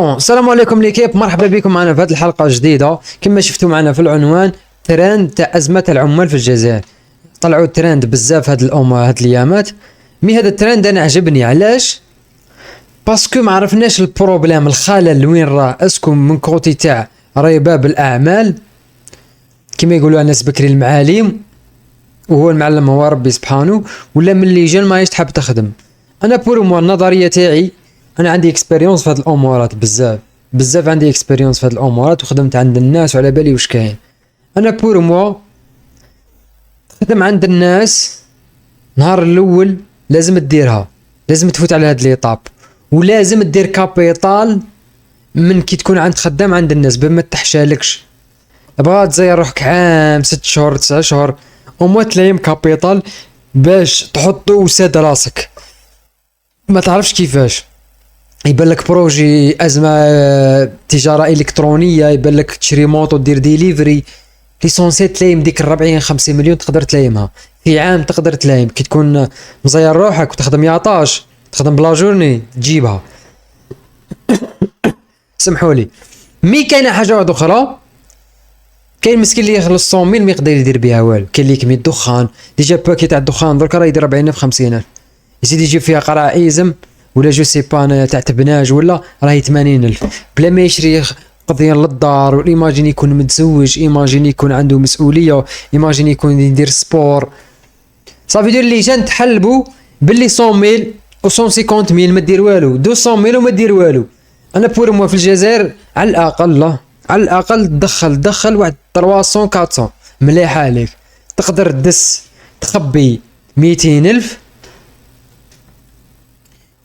السلام عليكم ليكيب، مرحبا بكم معنا في هذه الحلقه الجديده. كما شفتوا معنا في العنوان ترند تاع ازمه العمال في الجزائر. طلعوا ترند بزاف هاد الايامات. هذا الترند انا عجبني. علاش؟ باسكو ما عرفناش البروبليم، الخلل وين راه. اسكو من كوتي تاع رباب الاعمال كما يقولوا الناس بكري المعالم، وهو المعلم هو ربي سبحانه، ولا من اللي جا ما تحب تخدم. انا بور مو النظريه تاعي، انا عندي اكسبيريونس في هاد الامورات بزاف عندي اكسبيريونس في هاد الامورات، وخدمت عند الناس وعلى بالي واش كاين. انا بور مو تخدم عند الناس نهار الاول لازم تديرها، لازم تفوت على هاد ليطاب، ولازم دير كابيطال من كي تكون عند خدام عند الناس بما تحشالكش. بغا تزير روحك عام 6 شهور 9 شهور وما تلاقيم كابيطال باش تحطو وساد راسك. ما تعرفش كيفاش يبان لك بروجي ازمه تجاره الكترونيه، يبان لك تشري موطو دير ديليفري ليسونسيت تلايم ديك 40 50 مليون تقدر تلايمها في عام. تقدر تلايم كي تكون مزير روحك وتخدم 11 تخدم بلا جورني تجيبها. سمحوا لي. كاينه حاجه واحده اخرى، كاين مسكين اللي يخلص 100 ما يقدر يدير بها والو. كاين اللي يكمي الدخان، ديجا باكي تاع الدخان درك راه يدير 40,000 50,000، يزيد يجيب فيها قراعيزم ولا جو سي با تاع تبناج ولا راهي 80,000 بلا ما يشري قضيه للدار. وايماجين يكون متزوج، ايماجين يكون عنده مسؤوليه، ايماجين يكون يدير سبور. صافي دير اللي جان تحلبوا باللي 100,000 و 150,000 ما دير والو، 200,000 وما دير والو. انا بور موا في الجزائر على الاقل على الاقل دخل واحد 300 400 مليحه عليك. تقدر تدس تخبي 200,000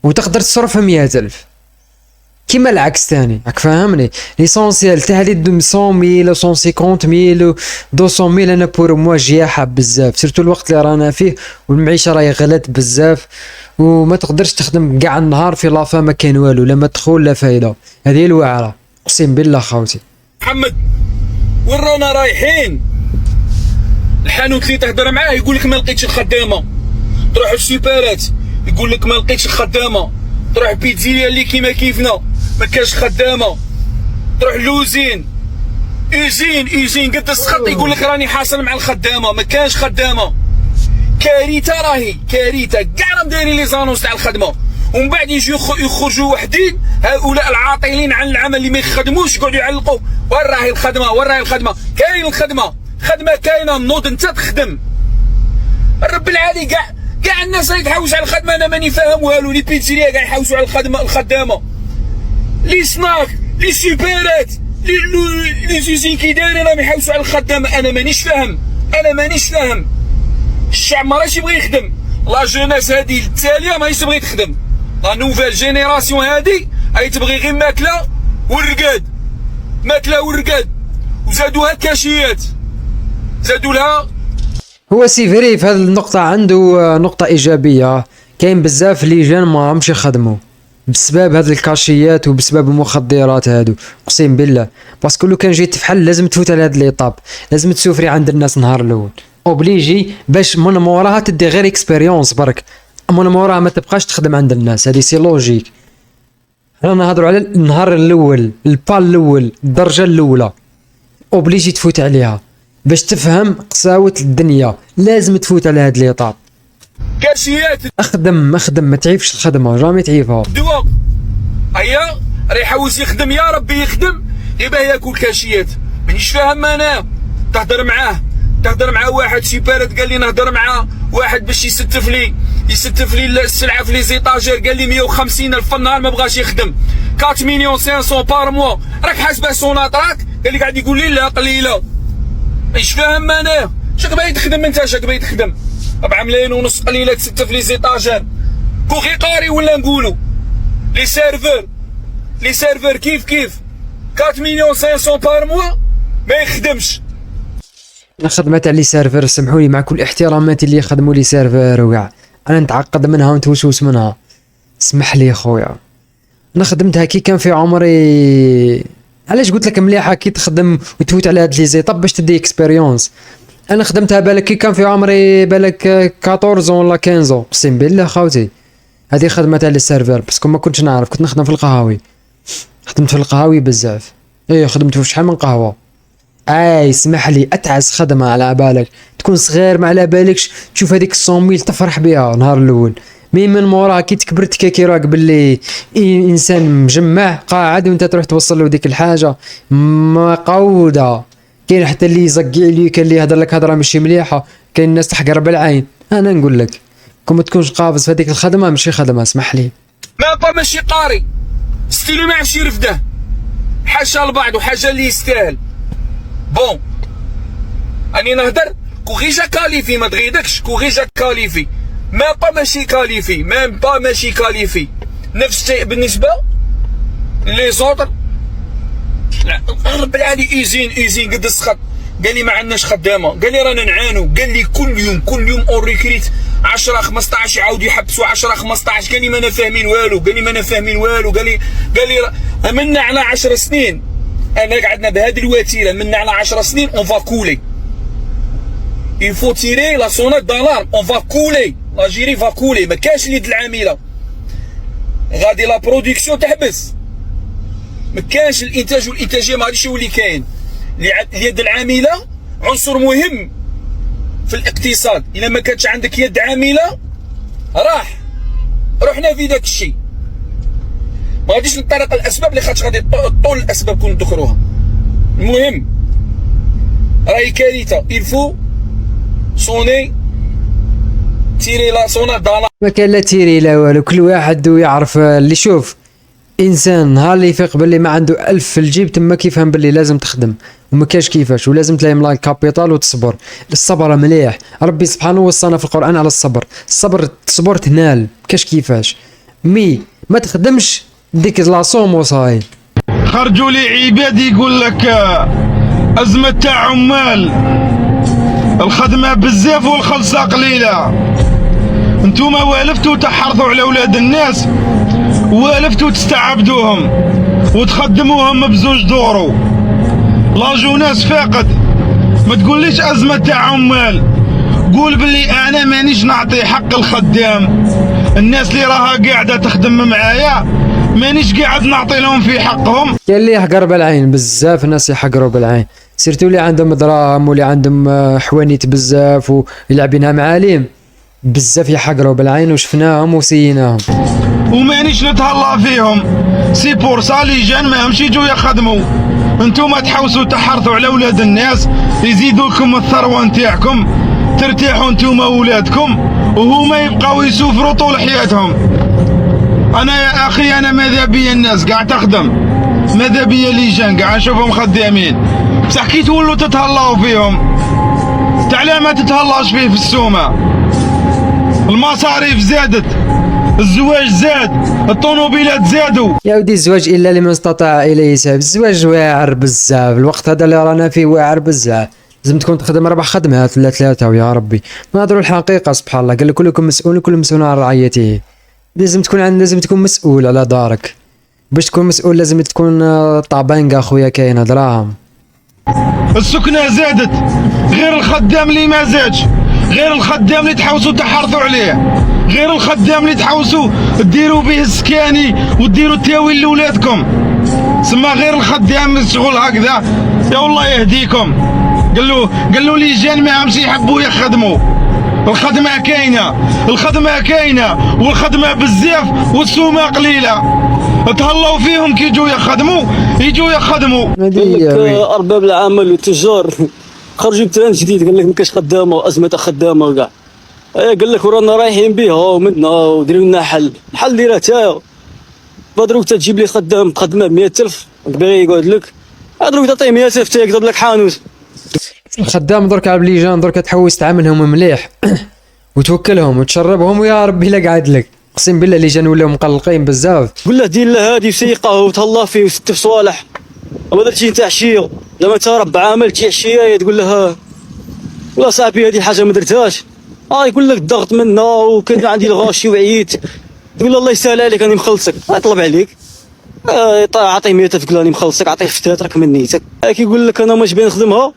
وتقدر تصرف 100,000 كيما العكس ثاني. راك فاهمني؟ ليسونسيال تاع هذه 100,000 و 150,000 و 200,000 انا بور موا جياحه بزاف، سيرتو الوقت اللي رانا فيه والمعيشه راهي غلات بزاف، وما تقدرش تخدم كاع النهار في لافا ما كاين والو، لا مدخول لا فايده. هذه الوعره اقسم بالله خاوتي. محمد وين رانا رايحين؟ الحانوت اللي تهضر معاه يقول لك ما لقيتش الخدامه، تروح للسوبرات يقول لك ما لقيتش الخدامه، تروح بيتزيريا اللي كيما كيفنا ما كاش خدامه، تروح لوزين اوزين قد السخط يقول لك راني حاصل مع الخدامه ما كانش خدامه. كارثه راهي كارثه، كاع راهم دايرين لي زانونس تاع الخدمه، ومن بعد يجوا يخرجوا وحدين هؤلاء العاطلين عن العمل اللي ما يخدموش يقعدوا يعلقوا وين راهي الخدمه وين راهي الخدمه. كاين الخدمه كاينه، نوض انت تخدم. الرب العالي كاع الناس اللي تحوس على الخدمه انا ماني فاهم والو. لي بيتزيريا كاع يحوسوا على الخدامه، لي سناك لي سوبرات لي زوزين كي دايرين راهم يحوسوا على الخدامه. انا مانيش فاهم. الشعب ما راهش يبغي يخدم، لا جوناس هادي التاليه ماهيش تبغي تخدم، لا نوفيل جينيراسيون هادي هاي تبغي غير ماكله والرقاد، وزادوها كاشيات زادوا لها. هو سيفري في هذه النقطة عنده نقطة إيجابية. كاين بزاف لي جان ما همش يخدموا بسبب هذه الكاشيات وبسبب المخدرات هادو. اقسم بالله باسكو لو كان جيت تفحل لازم تفوت على هاد ليطاب، لازم تسوفري عند الناس نهار الاول اوبليجي باش من موراها تدي غير اكسبيريونس برك، من موراها ما تبقاش تخدم عند الناس. هذه سي لوجيك. رانا نهضروا على النهار الاول، البال الاول، الدرجة الاولى اوبليجي تفوت عليها باش تفهم قساوة الدنيا. لازم تفوت على هاد ليطاب. كاشيات اخدم ما تعيفش الخدمه، جامي تعيفها. دواء هيا راه يحوس يخدم، يا ربي يخدم يباه ياكل كاشيات. مانيش فاهم انا. تهضر معاه واحد سيبارات قال لي نهضر معاه واحد باش يستف لي السلعه في لي زيطاجير، قال لي 150,000 في النهار ما بغاش يخدم، 4 مليون 500 بار موا. راك حاسبه سوناطراك؟ قال لي قاعد يقول لي لا قليله. مانيش فاهم انا. شاك باغي تخدم انت؟ 4 ملايين ونص قليله تستف لي زيطاجير كوخي قاري ولا نقولوا لي سيرفر كيف 4 مليون 500 بار موا ما يخدمش. الخدمه تاع لي سيرفر سمحوا لي مع كل احتراماتي اللي يخدموا لي سيرفر وكاع، انا نتعقد منها ونتوسوس منها. اسمح لي خويا، انا خدمتها كي كان في عمري. علاش قلت لك مليحه كي تخدم وتفوت على هاد لي زيطاب باش تدي اكسبيريونس. انا خدمتها بالك كي كان في عمري بالك 14 ولا 15. اقسم بالله خاوتي هذه خدمه تاع لي سيرفر باسكو ما كنتش نعرف، كنت نخدم في القهاوي. خدمت في القهاوي بزاف. ايه خدمت في شحال من قهوه. اسمح لي، اتعس خدمه على بالك، تكون صغير ما على بالكش، تشوف هذيك 100,000 تفرح بها نهار الاول، مي من موراها كي تكبر تكاكي راك باللي انسان مجمع قاعد وانت تروح توصل له ديك الحاجه مقوده. كاين حتى اللي يزقي عليك، كاين اللي يهضر لك هضره ماشي مليحه، كاين الناس تحقر بالعين. انا نقول لك كون ما تكونش قافز في هذيك الخدمه ماشي خدمه، اسمح لي. ما ماشي قاري، ستيلو ما عرفش يرفده، حاجه لبعض وحاجه اللي يستاهل. بون اني نهدر كو غي جا كاليفي، ما تغيدكش، كو غي جا كاليفي ماشي كاليفي، ماشي كاليفي. نفس الشيء بالنسبه لي زوطر. رب العالي ايزين قد السخط. قال لي ما عندناش خدامه، قال لي رانا نعانوا، قال لي كل يوم اون ريكريت 10 15 يعاود يحبسوا 10 15. قال لي ما انا فاهمين والو، قال لي منا على 10 سنين. انا قعدنا بهذه الوتيره منا على 10 سنين اون فا كولي. il faut tirer la sonnette d'alarme, on va couler, l'Algérie va couler. ما كاينش اليد العامله، غادي لا برودكسيون تحبس، ما كاينش الانتاج والانتاجيه، ما غاديش يولي كاين. اليد العامله عنصر مهم في الاقتصاد. الا ما كانتش عندك يد عامله رحنا في داك الشيء. ما غاديش نطرق الاسباب اللي خاطش غادي طول الاسباب كون ذكروها. المهم راهي كارثه، il faut صوني تيري لا صونا دالا. ما كان لا تيري لا والو، كل واحد يعرف اللي. شوف انسان نهار اللي يفيق باللي ما عنده 1000 في الجيب تما كيفهم باللي لازم تخدم وما كاش كيفاش، ولازم تلاقي ملا الكابيتال وتصبر. الصبر مليح، ربي سبحانه وصانا في القران على الصبر تصبر تنال كاش كيفاش. مي ما تخدمش ديك لاصوم وصاي. خرجوا لي عباد يقول لك ازمه تاع عمال، الخدمه بزاف والخلصه قليله. انتوما والفتوا تحرثوا على اولاد الناس، والفتوا تستعبدوهم وتخدموهم بزوج دورو. لاجو ناس فاقد. ما تقوليش ازمه تاع عمال، قول باللي انا مانيش نعطي حق الخدام. الناس اللي راها قاعده تخدم معايا مانيش قاعد نعطي لهم في حقهم. كاين اللي يحقر بالعين، بزاف الناس يحقروا بالعين، سيرتو اللي عندهم دراهم واللي عندهم حوانيت بزاف ويلعبينها معاليم، بزاف يحقروا بالعين وشفناهم وسيناهم. ومانيش نتهلا فيهم، سي بور سا لي جان ماهمش يجوا يخدموا. انتوما تحوسوا تحرثوا على ولاد الناس، يزيدوا لكم الثروه نتاعكم، ترتاحوا انتوما وولادكم وهما يبقاو يسوفروا طول حياتهم. انا يا اخي انا ماذا بيا الناس قاعد تخدم، ماذا بيا ليجان قاعد نشوفهم خدامين، بصح كي تولوا تتهلاو فيهم تعالى ما تتهلاش فيه في السومه. المصاريف زادت، الزواج زاد، الطوموبيلات زادوا. يا ودي الزواج الا لمن استطاع اليه سبيل. الزواج واعر بزاف، الوقت هذا اللي رانا فيه واعر بزاف. لازم تكون تخدم 4 خدمات ولا 3 ويا ربي نهضروا الحقيقه. سبحان الله قال كلكم مسؤول وكل مسؤول عن رعيته. لازم تكون مسؤول على دارك. باش تكون مسؤول لازم تكون طابنقه خويا، كاينه دراهم. السكنه زادت، غير الخدام اللي ما زادش، غير الخدام اللي تحوسوا تحرثوا عليه، غير الخدام اللي تحوسوا ديروا به السكاني وديروا التاويل لولادكم. سما غير الخدام الشغل هكذا يا والله يهديكم. قالوا لي جان ما همش يحبوا يخدموا. الخدمه كاينه والخدمه بزاف والسومه قليله. تهلاو فيهم كي يجوا يخدموا. ارباب العمل والتجار خرجوا بترند جديد، قال لك ما كاش خدامه وازمه خدامه وكاع. قال لك ورانا رايحين بها ومنا وديروا لنا حل ديرها تايا. بدروك تجيب لي خدام خدمه ب 100,000 باغي يقعد لك، دروك تعطيه 100,000 تا يقدر لك حانوت. الخدام درك على بليجان درك تحوس تعاملهم مليح وتوكلهم وتشربهم ويا ربي لا قاعد لك. اقسم بالله اللي جان ولاو مقلقين بزاف. قول له دير له هادي وسيقه وتهلا فيه وست في صوالح. وما درتي نتا عشيه لما انت رب عامل تجي عشيه تقول له والله صاحبي هذه حاجه ما درتهاش. يقول لك الضغط منا وكان عندي الغاشي وعييت. تقول له الله يسهل عليك راني مخلصك. طلب عليك عطيه 100,000 قول راني مخلصك، عطيه فتات راك من نيتك. كيقول لك انا ماش باين نخدمها،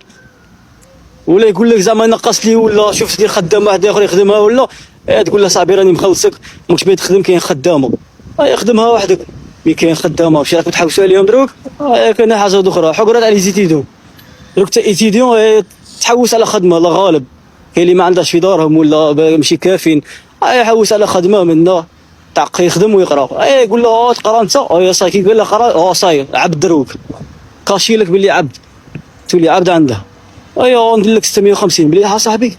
ولا يقول لك زعما نقص لي ولا شوف دير خدام واحد اخر يخدمها، ولا تقول له صاحبي راني مخلصك ماكش باين تخدم كاين خدامه يخدمها وحدك. مي كاين خدامه وشي راكم تحوسوا عليهم دروك كاين حاجه اخرى حقرات على زيتيدو دروك تا ايتيديون تحوس على خدمه لا غالب كاين اللي ما عندهاش في دارهم ولا ماشي كافين يحوس على خدمه منا تاع يخدم ويقرا يقول له تقرا انت يا صاي كي يقول له قرا صاي عبد دروك كاشي لك باللي عبد تولي عبد عنده ندير لك 650 بلي صاحبي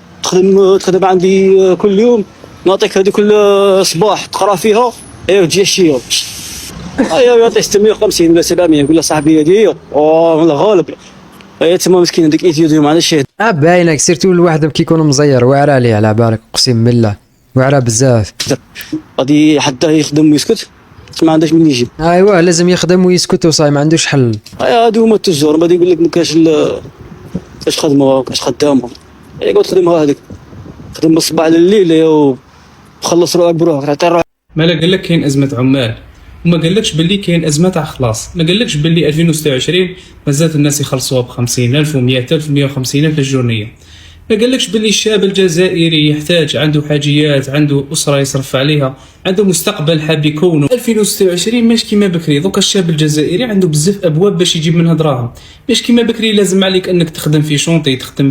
تخدم عندي كل يوم نعطيك هذه كل صباح تقرا فيها تجي عشيه يعطي 650 ولا 700 يقول له صاحبي هذه والله غالب تما مسكين هذيك ايتيوديو ما عندهاش باينك سيرتو الواحد كي يكون مزير واعر عليه على بالك اقسم بالله واعره بزاف غادي حتى يخدم ويسكت ما عندهاش من يجيب ايوا لازم يخدم ويسكت وصاي ما عندوش حل هادو هما التجار بعد يقول لك ما كاش كاش خدمه كاش خدامه قلت خدمها هذيك خدم من الصباح لليل وخلص روحك بروحك حتى روح ما لا قال لك كاين ازمه عمال وما قالكش باللي كاين ازمه تاع خلاص ما قالكش باللي 2026 مازال الناس يخلصوها ب 50,000 و100,000 و150,000 الجورنيه ما قالكش باللي الشاب الجزائري يحتاج عنده حاجيات عنده اسره يصرف عليها عنده مستقبل حاب يكونه 2026 ماش كيما بكري دوكا الشاب الجزائري عنده بزاف ابواب باش يجيب منها دراهم ماش كيما بكري لازم عليك انك تخدم في شونطي تخدم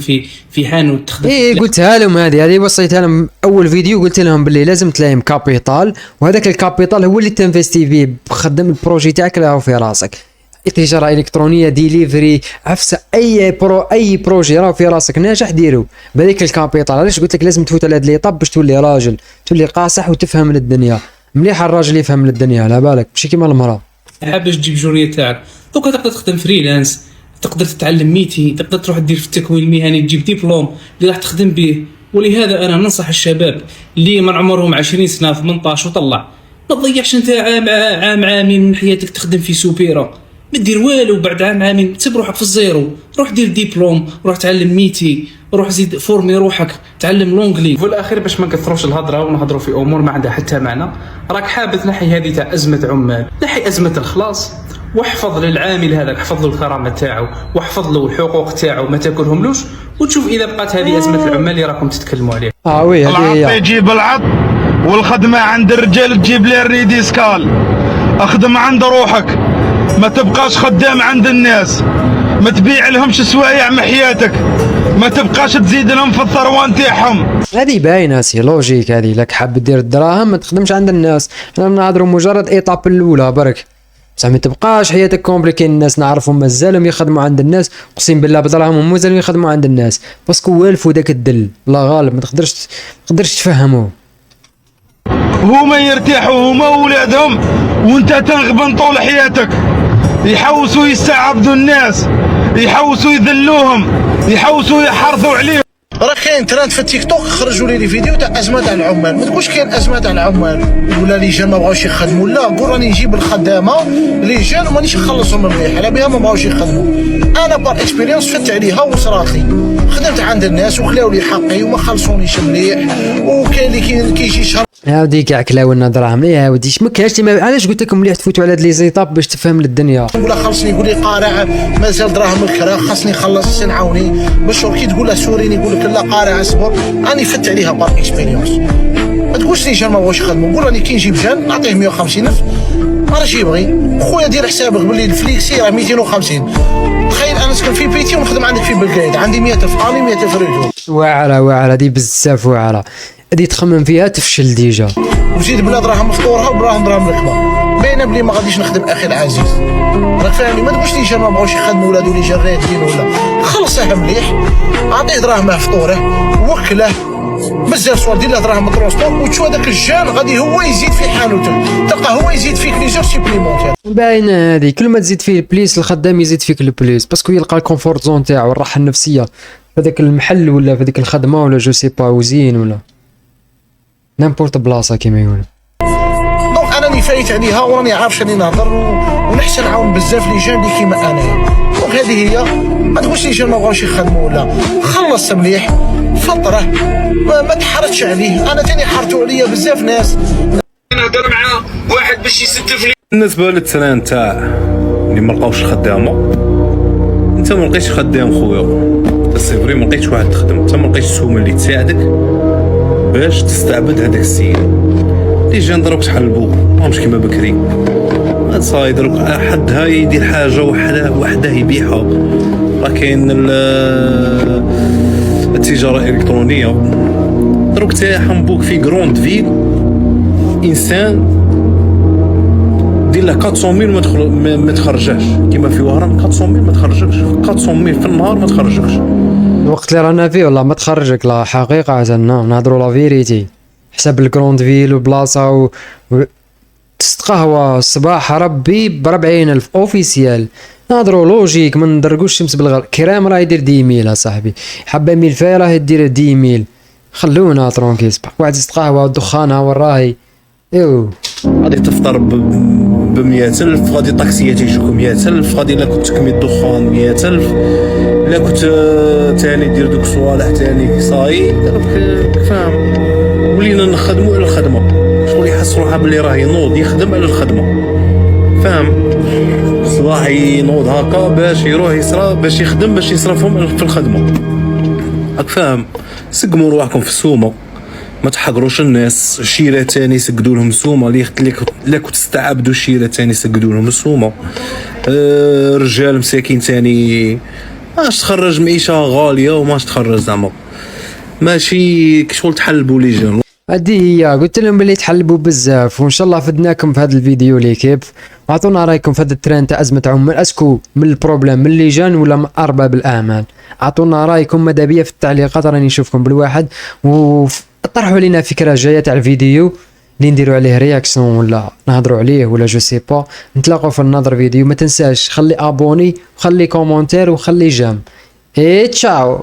في حانوت تخدم قلتها لهم هذه وصيتها لهم اول فيديو قلت لهم باللي لازم تلاهم كابيتال وهذاك الكابيتال هو اللي تنفستي فيه خدم البروجي تاعك راهو في راسك تجاره الكترونيه ديليفري عفسه اي بروجي راه في راسك ناجح ديرو بهذيك الكابيتال علاش قلت لك لازم تفوت على هاد ليطاب باش تولي راجل تولي قاصح وتفهم الدنيا مليح الراجل يفهم الدنيا على بالك ماشي كيما المراه حابش تجيب جوريه تاعك دوكا تقدر تخدم فريلانس تقدر تتعلم ميتي تقدر تروح دير في التكوين المهني تجيب ديبلوم اللي راح تخدم به ولهذا انا ننصح الشباب اللي من عمرهم 20 سنه 18 وطلع ما تضيعش انت عامين من حياتك تخدم في سوبيرا ما دير والو بعد عامين تسيب روحك في الزيرو روح دير ديبلوم روح تعلم ميتي روح زيد فورمي روحك تعلم لونجلي في الاخير باش ما نكثروش الهضره ونهضروا في امور ما عندها حتى معنى راك حاب تنحي هذه تاع ازمه عمال نحي ازمه الخلاص واحفظ للعامل هذاك احفظ له الكرامه تاعو واحفظ له الحقوق تاعو ما تاكلهملوش وتشوف اذا بقات هذه ازمه العمال اللي راكم تتكلموا عليها وي هذه العط هي يجيب العط والخدمه عند الرجال تجيب لي الريدي سكال اخدم عند روحك ما تبقاش خدام عند الناس ما تبيع لهمش سوايع محياتك ما تبقاش تزيد لهم في الثروه نتاعهم هذه باينه سي لوجيك هذه لك حاب دير الدراهم ما تخدمش عند الناس احنا نهضروا مجرد ايطاب الاولى برك بصح ما تبقاش حياتك كومبليكي الناس نعرفهم مازالهم يخدموا عند الناس اقسم بالله بدراهم مازالهم يخدموا عند الناس باسكو والفوا داك الدل الله غالب ما تقدرش تفهموه هما يرتاحوا هما وولادهم وانت تنغبن طول حياتك يحوسوا يستعبدوا الناس يحوسوا يذلوهم يحوسوا يحرثوا عليهم راه كاين ترند في التيك توك خرجوا لي فيديو تاع ازمه تاع العمال ما تقولش كاين ازمه تاع العمال ولا لي جان ما بغاوش يخدموا لا قول راني نجيب الخدامه لي جان ومانيش نخلصهم مليح على بها ما بغاوش يخدموا انا بار اكسبيريونس فت عليها وصرات لي خدمت عند الناس وخلاو لي حقي وما خلصونيش مليح وكاين اللي كيجي شهر هاودي كاع كلاونا دراهم يا ودي ما كاينش علاش قلت لكم مليح تفوتوا على هاد لي زيطاب باش تفهم الدنيا ولا خلصني يقول لي قارع مازال دراهم الكرا خاصني نخلص نعاوني باش كي تقول له سوريني يقول لك لا قارع اصبر راني فت عليها بار اكسبيريونس ما تقولش لي جان ما بغاوش يخدموا قول راني كي نجيب جان نعطيه 150,000 ما راهش يبغي خويا دير حسابك باللي الفليكسي راه 250 تخيل انا نسكن في بيتي ونخدم عندك في بلقايد عندي 100,000 اني 100,000 رجل واعره دي بزاف واعره هادي تخمم فيها تفشل ديجا وزيد بلا دراهم مفطورها وبلا دراهم الكبار باينه بلي ما غاديش نخدم اخي العزيز راك فاهمني ما تقولش لي جا ما بغاوش يخدموا ولادو لي جراتين ولا خلصها مليح اعطيه دراهمه فطوره وكله بزاف صوالح دير له دراهم ترونسبور وتشوف هذاك الجان غادي هو يزيد في حانوته تلقى هو يزيد فيك لي جور سيبليمونتير باينه هذه كل ما تزيد فيه البليس الخدام يزيد فيك البليس باسكو يلقى الكونفورت زون تاعو الراحه النفسيه في هذاك المحل ولا في هذيك الخدمه ولا جو سي با وزين ولا نامبورت بلاصه كيما يقولوا دونك انا راني فايت عليها وراني عارف راني نهضر ونحسن نعاون بزاف لي جان اللي كيما انايا دونك هذه هي ما تقولش لي جان ما بغاوش يخدموا ولا خلص مليح فطره ما تحرتش عليه انا ثاني حرتوا عليا بزاف ناس نهضر مع واحد باش يستف لي بالنسبه للتران تاع اللي ما لقاوش خدامه انت ما لقيتش خدام خويا سي ما لقيتش واحد تخدم انت ما لقيتش السومه اللي تساعدك باش تستعبد هذاك السيد اللي جا نضربك شحال البوك ماهمش كيما بكري عاد صاي دروك حدها يدير حاجه وحده يبيعها. راه كاين التجاره الالكترونيه. دروك تاعهم بوك في غروند فيل انسان دير له 400,000 ما تخرجش، كيما في وهران 400,000 ما تخرجكش، 400,000 في النهار ما تخرجكش. الوقت اللي رانا فيه والله ما تخرجك، لا حقيقة نهضروا لا فيريتي. حساب الكروند فيل وبلاصة و تستقهوى الصباح ربي ب40,000 اوفيسيال. نهضروا لوجيك، ما ندرقوش الشمس بالغرب. كرام راه يدير 10,000 اصاحبي، حبه ميل فاي راه يدير 10,000. خلونا ترونكيل سباق واحد يستقهوى الدخانه وراهي ايوا غادي تفطر ب 100,000، غادي طاكسيات يجوك 100,000، غادي الا كنت تكمي الدخان 100,000، الا كنت تاني دير دوك الصوالح تاني صاي دروك فاهم. ولينا نخدموا على الخدمه، شغل يحس روحها بلي راه ينوض يخدم على الخدمه فاهم. صباح ينوض هكا باش يروح يصرا باش يخدم باش يصرفهم في الخدمه راك فاهم. سقموا رواحكم في السومه، ما تحقروش الناس. الشيرة تاني سقدوا لهم السومه، اللي كنت تستعبدوا الشيرة تاني سقدوا لهم السومه. رجال مساكين تاني ماش تخرج معيشه غاليه وماش تخرج زعما ماشي كشغل تحلبوا لي جون. هذه هي قلت لهم بلي تحلبوا بزاف، وان شاء الله فدناكم في هذا الفيديو ليكيب. اعطونا رايكم في هذا الترند تاع ازمه عمال، اسكو من البروبليم من اللجان ولا من ارباب الاعمال؟ اعطونا رايكم ماذا بيا في التعليقات، راني نشوفكم بالواحد. وطرحوا لنا فكره جايه تاع الفيديو اللي نديروا عليه رياكسيون ولا نهضروا عليه ولا جو سي با. نتلاقوا في النظر فيديو. ما تنساش خلي ابوني وخلي كومونتير وخلي جيم. اي تشاو.